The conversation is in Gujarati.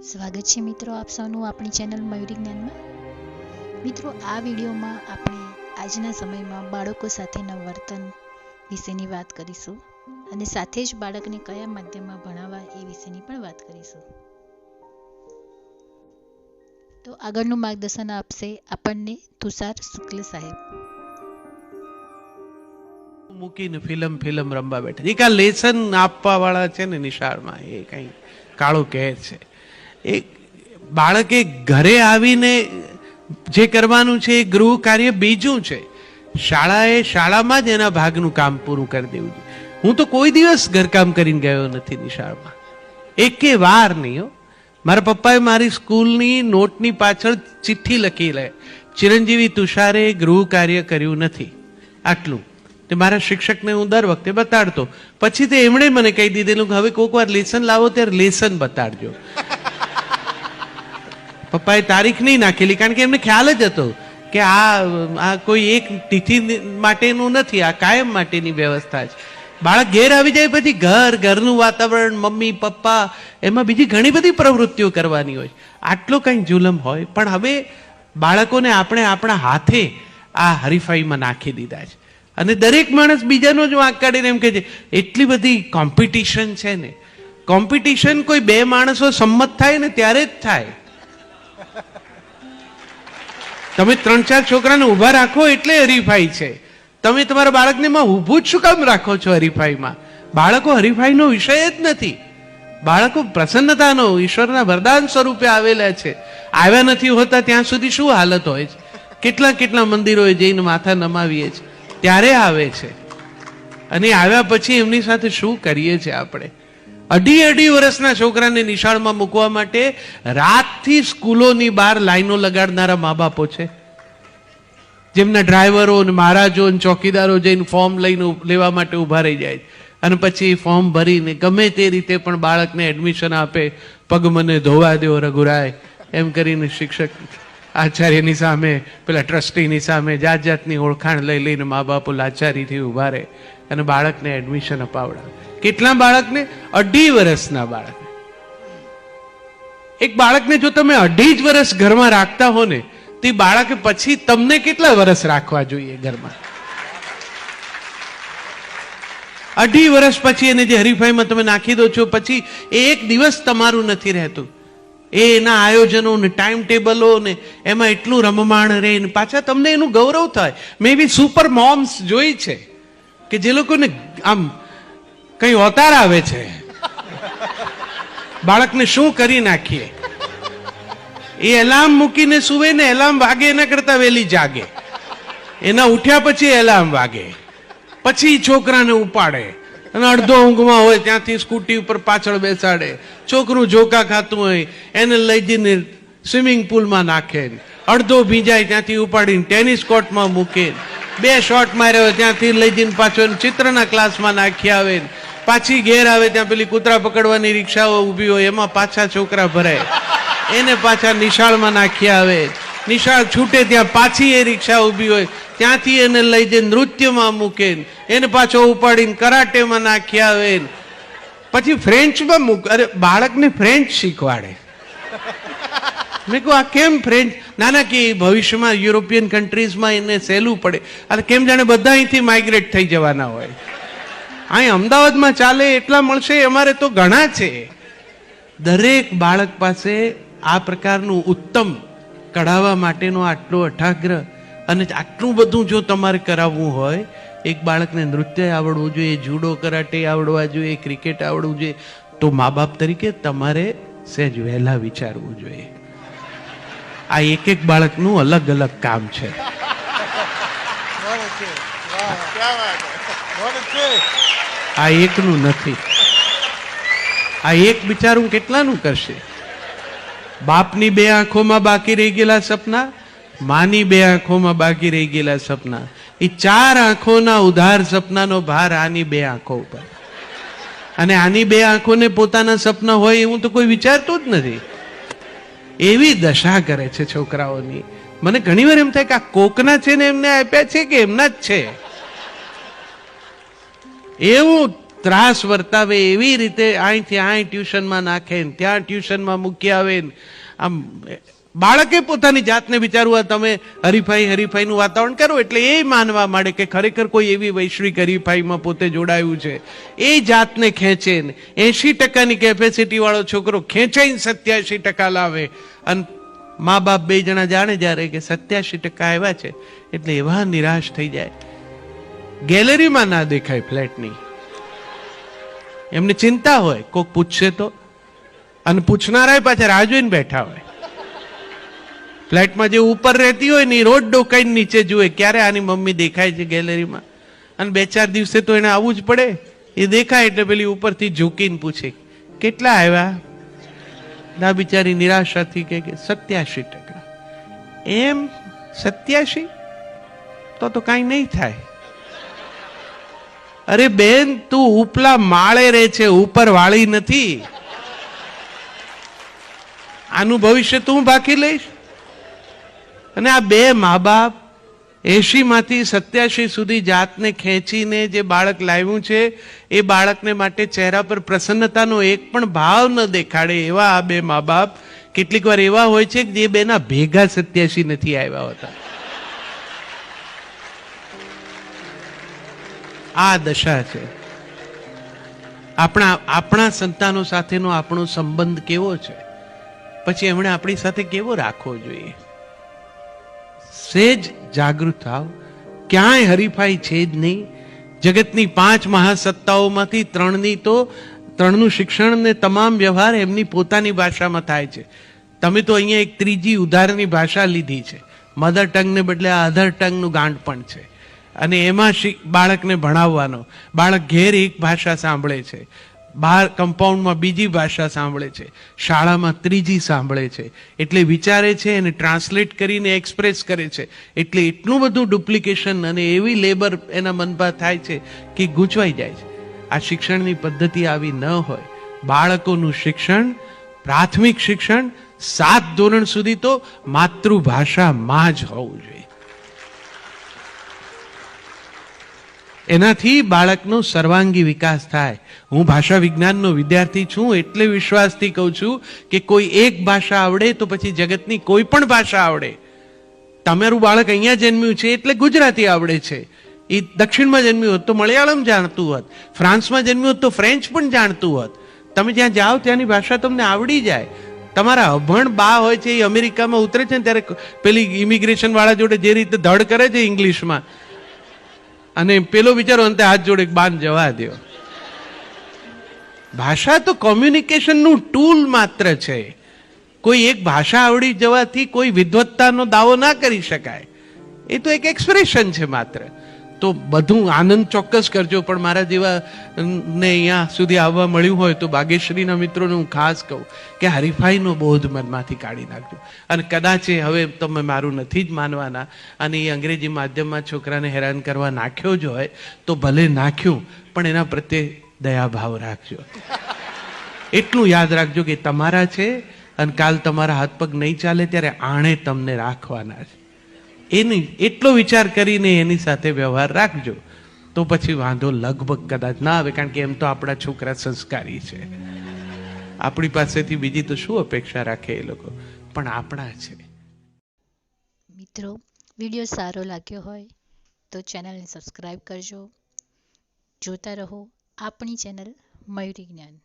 સ્વાગત છે મિત્રો આપ સૌનું આપણી ચેનલ મયુરી જ્ઞાનમાં। મિત્રો આ વિડીયોમાં આપણે આજના સમયમાં બાળકો સાથેના વર્તન વિશેની વાત કરીશું અને સાથે જ બાળકને કયા માધ્યમમાં ભણાવવા એ વિશેની પણ વાત કરીશું। તો આગળનું માર્ગદર્શન આપશે આપણને તુષાર શુક્લ સાહેબ। મૂકીને ફિલ્મ રમવા બેઠા એક આ લેસન આપવા વાળા છે ને નિશાળમાં એ કઈ કાળો કહે છે એ બાળકે ઘરે આવીને જે કરવાનું છે એ ગૃહ કાર્ય બીજું છે, શાળામાં જ એના ભાગનું કામ પૂરું કરી દેવું છે। હું તો કોઈ દિવસ ઘરકામ કરીને ગયો નથી નિશાળમાં, એકે વાર નહીં હો। મારા પપ્પાએ મારી સ્કૂલની નોટની પાછળ ચિઠ્ઠી લખી લે, ચિરંજીવી તુષારે ગૃહ કાર્ય કર્યું નથી, આટલું। તે મારા શિક્ષકને હું દર વખતે બતાડતો, પછી તે એમણે મને કહી દીધેલું કે હવે કોઈક વાર લેસન લાવો ત્યારે લેસન બતાડજો। પપ્પાએ તારીખ નહીં નાખેલી, કારણ કે એમને ખ્યાલ જ હતો કે આ કોઈ એક તિથિ માટેનું નથી, આ કાયમ માટેની વ્યવસ્થા છે। બાળક ઘેર આવી જાય પછી ઘરનું વાતાવરણ, મમ્મી પપ્પા, એમાં બીજી ઘણી બધી પ્રવૃત્તિઓ કરવાની હોય, આટલો કંઈ જુલમ હોય। પણ હવે બાળકોને આપણે આપણા હાથે આ હરીફાઈમાં નાખી દીધા છે અને દરેક માણસ બીજાનો જ વાંક કાઢીને એમ કહે છે એટલી બધી કોમ્પિટિશન છે ને। કોમ્પિટિશન કોઈ બે માણસો સંમત થાય ને ત્યારે જ થાય। તમે 3-4 છોકરાને ઊભા રાખો એટલે હરીફાઈ છે, તમે તમારા બાળકને માં ઊભું જ શું કામ રાખો છો હરીફાઈમાં? બાળકો હરીફાઈનો વિષય જ નથી, બાળકો પ્રસન્નતાનો, ઈશ્વરના વરદાન સ્વરૂપે આવેલા છે। આવ્યા નથી હોતા ત્યાં સુધી શું હાલત હોય છે, કેટલા મંદિરોએ જઈને માથા નમાવીએ છીએ, ત્યારે આવે છે અને આવ્યા પછી એમની સાથે શું કરીએ છીએ આપણે? અઢી વર્ષના છોકરાને નિશાળમાં મૂકવા માટે રાતથી સ્કૂલોની બહાર લાઈનો લગાડનારા મા બાપો છે, જેમના ડ્રાઈવરો ને મહારાજો ને ચોકીદારો જઈને ફોર્મ લઈને લેવા માટે ઊભા રહી જાય અને પછી ફોર્મ ભરીને ગમે તે રીતે પણ બાળકને એડમિશન આપે। પગ મને ધોવા દો રઘુરાય એમ કરીને શિક્ષક આચાર્યની સામે, પેલા ટ્રસ્ટીની સામે જાતની ઓળખાણ લઈને મા બાપો લાચારીથી ઊભા રહે અને બાળકને એડમિશન અપાવડાવે। કેટલા બાળકને? 2.5 વર્ષના બાળકને। એક બાળકને જો તમે 2.5 વર્ષ ઘરમાં રાખતા હો ને, તે બાળકે પછી તમને કેટલા વર્ષ રાખવા જોઈએ ઘરમાં? 2.5 વર્ષ પછી એને જે હરીફાઈમાં તમે નાખી દો છો, પછી એક દિવસ તમારું નથી રહેતું। એના આયોજનો ને ટાઈમ ટેબલો ને એમાં એટલું રમમાણ રહે ને પાછા તમને એનું ગૌરવ થાય। મેં બી સુપર મોમ્સ જોઈ છે કે જે લોકોને આમ કઈ અવતાર આવે છે, બાળકને શું કરી નાખીએ। એ એલાર્મ મૂકીને સુવે ને એલાર્મ વાગે એના કરતા વહેલી જાગે, એના ઉઠ્યા પછી એલાર્મ વાગે, પછી છોકરાને ઉપાડે અને અડધો ઊંઘમાં હોય ત્યાંથી સ્કૂટી ઉપર પાછળ બેસાડે, છોકરું જોકા ખાતું હોય એને લઈ જઈને સ્વિમિંગ પુલમાં નાખે, અડધો ભીંજાય ત્યાંથી ઉપાડીને ટેનિસ કોર્ટમાં મૂકે, 2 શોટ માર્યા હોય ત્યાંથી લઈ જઈને પાછો ચિત્રના ક્લાસમાં નાખી આવે, પાછી ઘેર આવે ત્યાં પેલી કૂતરા પકડવાની રિક્ષાઓ ઊભી હોય એમાં પાછા છોકરા ભરાય, એને પાછા નિશાળમાં નાખી આવે, નિશાળ છૂટે ત્યાં પાછી એ રિક્ષા ઊભી હોય ત્યાંથી એને લઈ જઈને નૃત્યમાં મૂકે, એને પાછો ઉપાડીને કરાટેમાં નાખી આવે, પછી ફ્રેન્ચમાં મૂકે। અરે બાળકને ફ્રેન્ચ શીખવાડે। મેં કહું આ કેમ ફ્રેન્ચ? ના કે ભવિષ્યમાં યુરોપિયન કન્ટ્રીઝમાં એને સહેલું પડે, અને કેમ જાણે બધા અહીંથી માઇગ્રેટ થઈ જવાના હોય। અહીં અમદાવાદમાં ચાલે એટલા મળશે, અમારે તો ઘણા છે। દરેક બાળક પાસે આ પ્રકારનું ઉત્તમ કઢાવવા માટેનો આટલો અઠાગ્રહ અને આટલું બધું જો તમારે કરાવવું હોય, એક બાળકને નૃત્ય આવડવું જોઈએ, જુડો કરાટે આવડવા જોઈએ, ક્રિકેટ આવડવું જોઈએ, તો મા બાપ તરીકે તમારે સહેજ વહેલા વિચારવું જોઈએ। આ એક બાળકનું અલગ અલગ કામ છે। આ એકનું નથી, આ એક બિચારું કેટલાનું કરશે? બાપની 2 આંખોમાં બાકી રહી ગયેલા સપના, માની 2 આંખોમાં બાકી રહી ગયેલા સપના, એ 4 આંખોના ઉધાર સપનાનો ભાર આની 2 આંખો ઉપર, અને આની 2 આંખોને પોતાના સપના હોય એવું તો કોઈ વિચારતું જ નથી। એવી દશા કરે છે છોકરાઓની। મને ઘણી વાર એમ થાય કે આ કોકના છે ને એમને આપ્યા છે કે એમના જ છે? એવું ત્રાસ વર્તાવે એવી રીતે અહીંથી અહીં ટ્યુશનમાં નાખે ને ત્યાં ટ્યુશનમાં મૂકી આવે ને આમ બાળકે પોતાની જાતને વિચારવું તમે હરીફાઈનું વાતાવરણ કરો એટલે એ માનવા માંડે કે ખરેખર કોઈ એવી વૈશ્વિક હરીફાઈમાં પોતે જોડાયું છે. એ જાતને ખેંચે ને 80% કેપેસિટી વાળો છોકરો ખેંચાઈને 87% લાવે અને મા બાપ બે જણા જાણે જ્યારે કે 87% આવ્યા છે એટલે એવા નિરાશ થઈ જાય. ગેલેરીમાં ના દેખાય ફ્લેટની, એમને ચિંતા હોય કોક પૂછશે તો, અને પૂછનારા પાછા રાહ જોઈને બેઠા હોય. ફ્લેટમાં જે ઉપર રહેતી હોય ને એ રોજ ડોકાઈને નીચે જુએ ક્યારે આની મમ્મી દેખાય છે ગેલેરીમાં, અને 2-4 દિવસે તો એને આવવું જ પડે. એ દેખાય એટલે પેલી ઉપરથી ઝૂકીને પૂછે કેટલા આવ્યા, ના બિચારી નિરાશાથી કે 87%. એમ 87? તો કાંઈ નહીં થાય. અરે બેન, તું ઉપલા માળે રહે છે, ઉપર વાળી નથી. આનું ભવિષ્ય તું બાકી લઈશ. અને આ બે મા બાપ 80 માંથી 87 સુધી જાતને ખેંચીને જે બાળક લાવ્યું છે એ બાળકને માટે ચહેરા પર પ્રસન્નતાનો એક પણ ભાવ ન દેખાડે એવા આ બે મા બાપ કેટલીક વાર એવા હોય છે કે જે બેના ભેગા 87 નથી આવ્યા હોતા. આ દશા છે. આપણા સંતાનો સાથેનો આપણો સંબંધ કેવો છે, પછી એમણે આપણી સાથે કેવો રાખવો જોઈએ. સેજ જાગૃત થાવ. ક્યાંય હરીફાઈ છે જ નહીં. જગતની 5 મહાસત્તાઓમાંથી 3નું શિક્ષણ ને તમામ વ્યવહાર એમની પોતાની ભાષામાં થાય છે. તમે તો અહીંયા એક ત્રીજી ઉધારની ભાષા લીધી છે. મધર ટંગને બદલે આ અધર ટંગનું ગાંઠ પણ છે, અને એમાં બાળકને ભણાવવાનો. બાળક ઘેર એક ભાષા સાંભળે છે, બહાર કમ્પાઉન્ડમાં બીજી ભાષા સાંભળે છે, શાળામાં ત્રીજી સાંભળે છે. એટલે વિચારે છે અને ટ્રાન્સલેટ કરીને એક્સપ્રેસ કરે છે. એટલે એટલું બધું ડુપ્લિકેશન અને એવી લેબર એના મનમાં થાય છે કે ગૂંચવાઈ જાય છે. આ શિક્ષણની પદ્ધતિ આવી ન હોય. બાળકોનું શિક્ષણ, પ્રાથમિક શિક્ષણ 7 ધોરણ સુધી તો માતૃભાષામાં જ હોવું જોઈએ. એનાથી બાળકનો સર્વાંગી વિકાસ થાય. હું ભાષા વિજ્ઞાનનો વિદ્યાર્થી છું એટલે વિશ્વાસથી કહું છું કે કોઈ એક ભાષા આવડે તો પછી જગતની કોઈ પણ ભાષા આવડે. તમારું બાળક અહીંયા જન્મ્યું છે એટલે ગુજરાતી આવડે છે. એ દક્ષિણમાં જન્મ્યું હોત તો મલયાલમ જાણતું હોત, ફ્રાન્સમાં જન્મ્યું હોત તો ફ્રેન્ચ પણ જાણતું હોત. તમે જ્યાં જાઓ ત્યાંની ભાષા તમને આવડી જાય. તમારા અભણ બા હોય છે એ અમેરિકામાં ઉતરે છે ને ત્યારે પેલી ઇમિગ્રેશન વાળા જોડે જે રીતે ધડ કરે છે ઇંગ્લિશમાં, અને પેલો બિચારો અંતે હાથ જોડે બાન જવા દો. ભાષા તો કોમ્યુનિકેશનનું ટૂલ માત્ર છે. કોઈ એક ભાષા આવડી જવાથી કોઈ વિદ્વત્તાનો દાવો ના કરી શકાય. એ તો એક એક્સપ્રેશન છે માત્ર. તો બધું આનંદ ચોક્કસ કરજો, પણ મારા જેવા ને અહીંયા સુધી આવવા મળ્યું હોય તો બાગેશ્રીના મિત્રોને હું ખાસ કહું કે હરીફાઈનો બોધ મનમાંથી કાઢી નાખજો. અને કદાચ હવે તમે મારું નથી જ માનવાના અને એ અંગ્રેજી માધ્યમમાં છોકરાને હેરાન કરવા નાખ્યો જ હોય તો ભલે નાખ્યું, પણ એના પ્રત્યે દયાભાવ રાખજો. એટલું યાદ રાખજો કે તમારા છે અને કાલ તમારા હાથ પગ નહીં ચાલે ત્યારે આણે તમને રાખવાના છે. એની એટલો વિચાર કરીને એની સાથે વ્યવહાર રાખજો તો પછી વાંધો લગભગ કદાચ ના આવે. કારણ કે એમ તો આપણા છોકરા સંસ્કારી છે. આપણી પાસેથી બીજી તો શું અપેક્ષા રાખે એ લોકો, પણ આપણા છે. મિત્રો, વિડીયો સારો લાગ્યો હોય તો ચેનલને સબસ્ક્રાઈબ કરજો. જોતા રહો આપણી ચેનલ મયુરી જ્ઞાન.